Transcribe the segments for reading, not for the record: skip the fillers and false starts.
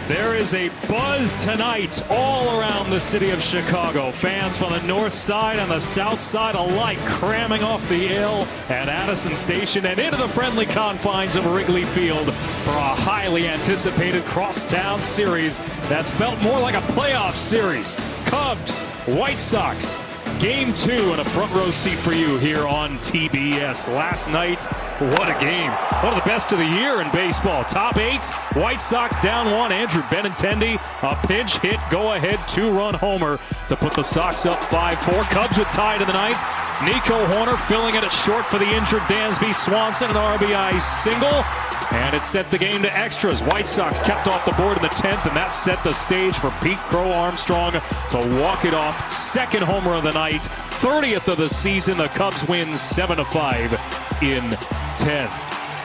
There is a buzz tonight all around the city of Chicago. Fans from the north side and the south side alike cramming off the L at Addison Station and into the friendly confines of Wrigley Field for a highly anticipated crosstown series that's felt more like a playoff series. Cubs, White Sox, Game 2 and a front row seat for you here on TBS. Last night, what a game. One of the best of the year in baseball. Top 8, White Sox down 1. Andrew Benintendi, a pinch hit, go-ahead 2-run homer to put the Sox up 5-4. Cubs with tie to the ninth. Nico Horner filling in at short for the injured Dansby Swanson, an RBI single. And it set the game to extras. White Sox kept off the board in the 10th, and that set the stage for Pete Crow Armstrong to walk it off. Second homer of the night, 30th of the season. The Cubs win 7-5 in 10.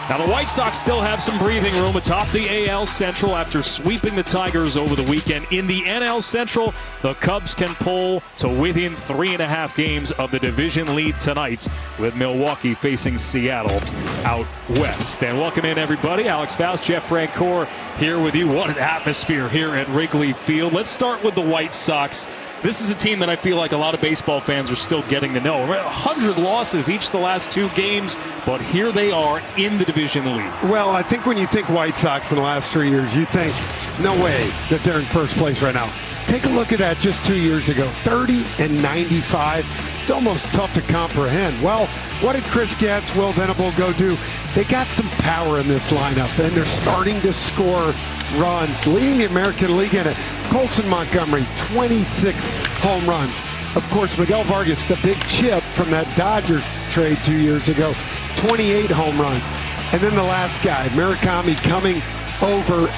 Now the White Sox still have some breathing room atop the AL Central after sweeping the Tigers over the weekend. In the NL Central, the Cubs can pull to within 3.5 games of the division lead tonight, with Milwaukee facing Seattle out west. And welcome in, everybody. Alex Faust, Jeff Francoeur here with you. What an atmosphere here at Wrigley Field. Let's start with the White Sox. This is a team that I feel like a lot of baseball fans are still getting to know. 100 losses each the last 2 games, but here they are in the division lead. Well, I think when you think White Sox in the last 3 years, you think, no way that they're in first place right now. Take a look at that just 2 years ago, 30-95. It's almost tough to comprehend. Well, what did Chris Getz, Will Venable go do? They got some power in this lineup, and they're starting to score runs, leading the American League in it. Colson Montgomery, 26 home runs. Of course, Miguel Vargas, the big chip from that Dodgers trade 2 years ago, 28 home runs. And then the last guy, Murakami, coming over.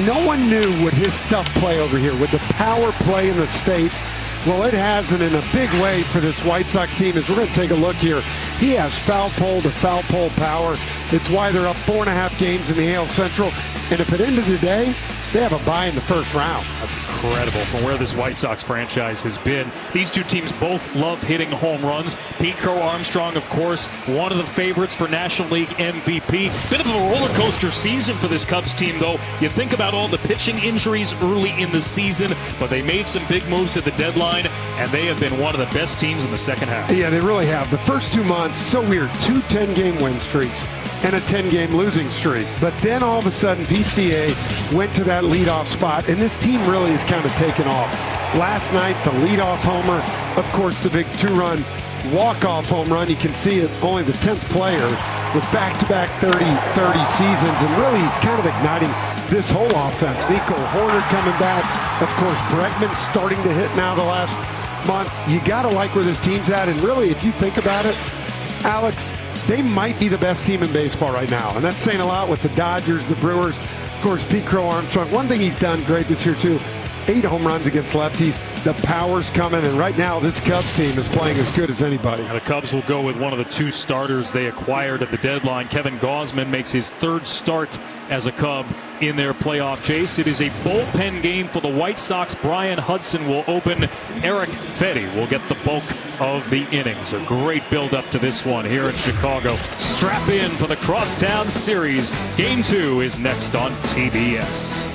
No one knew would his stuff play over here. Would the power play in the States? Well, it hasn't in a big way for this White Sox team. As we're going to take a look here, he has foul pole to foul pole power. It's why they're up 4.5 games in the AL Central. And if it ended today, they have a bye in the first round. That's incredible from where this White Sox franchise has been. These two teams both love hitting home runs. Pete Crow Armstrong, of course, one of the favorites for National League MVP. Bit of a roller coaster season for this Cubs team, though. You think about all the pitching injuries early in the season, but they made some big moves at the deadline, and they have been one of the best teams in the second half. Yeah, they really have. The first 2 months, so weird. 2 10-game win streaks and a 10-game losing streak. But then all of a sudden, PCA went to that leadoff spot, and this team really has kind of taken off. Last night, the leadoff homer, of course, the big 2-run walk-off home run. You can see it, only the 10th player with back-to-back 30 seasons, and really he's kind of igniting this whole offense. Nico Horner coming back. Of course, Bregman starting to hit now the last month. You got to like where this team's at, and really, if you think about it, Alex, they might be the best team in baseball right now. And that's saying a lot with the Dodgers, the Brewers, of course, Pete Crow Armstrong. One thing he's done great this year, too, 8 home runs against lefties. The power's coming, and right now this Cubs team is playing as good as anybody. Now the Cubs will go with one of the 2 starters they acquired at the deadline. Kevin Gausman makes his 3rd start as a Cub in their playoff chase. It is a bullpen game for the White Sox. Brian Hudson will open. Eric Fetty will get the bulk of the innings. A great build-up to this one here in Chicago. Strap in for the Crosstown Series. Game 2 is next on TBS.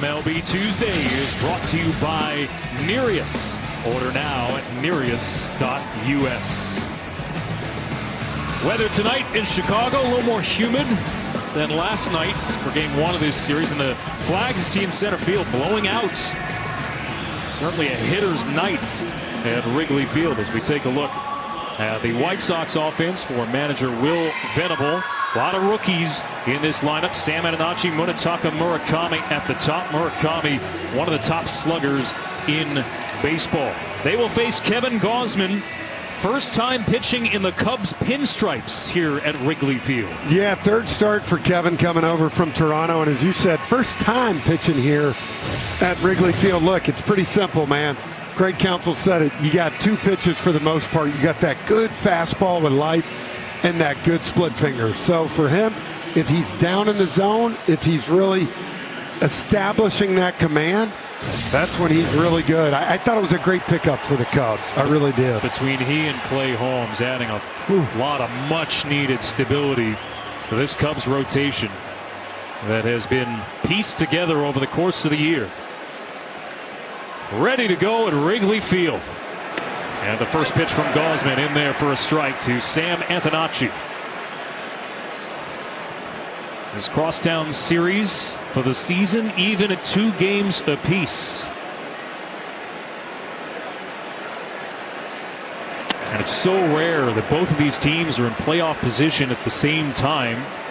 MLB Tuesday is brought to you by Nereus. Order now at Nereus.us. Weather tonight in Chicago, a little more humid than last night for Game 1 of this series. And the flags you see in center field blowing out. Certainly a hitter's night at Wrigley Field as we take a look at the White Sox offense for manager Will Venable. A lot of rookies in this lineup. Sam Adenachi, Munetaka Murakami at the top. Murakami, one of the top sluggers in baseball. They will face Kevin Gausman. First time pitching in the Cubs pinstripes here at Wrigley Field. Yeah, 3rd start for Kevin coming over from Toronto. And as you said, first time pitching here at Wrigley Field. Look, it's pretty simple, man. Greg Counsell said it. You got 2 pitches for the most part. You got that good fastball with life and that good split finger. So for him, if he's down in the zone, if he's really establishing that command, That's when he's really good. I thought it was a great pickup for the Cubs. I really did. Between he and Clay Holmes, adding a lot of much-needed stability to this Cubs rotation that has been pieced together over the course of the year. Ready to go at Wrigley Field. And the first pitch from Gausman in there for a strike to Sam Antonacci. His crosstown series for the season even at 2 games apiece. And it's so rare that both of these teams are in playoff position at the same time.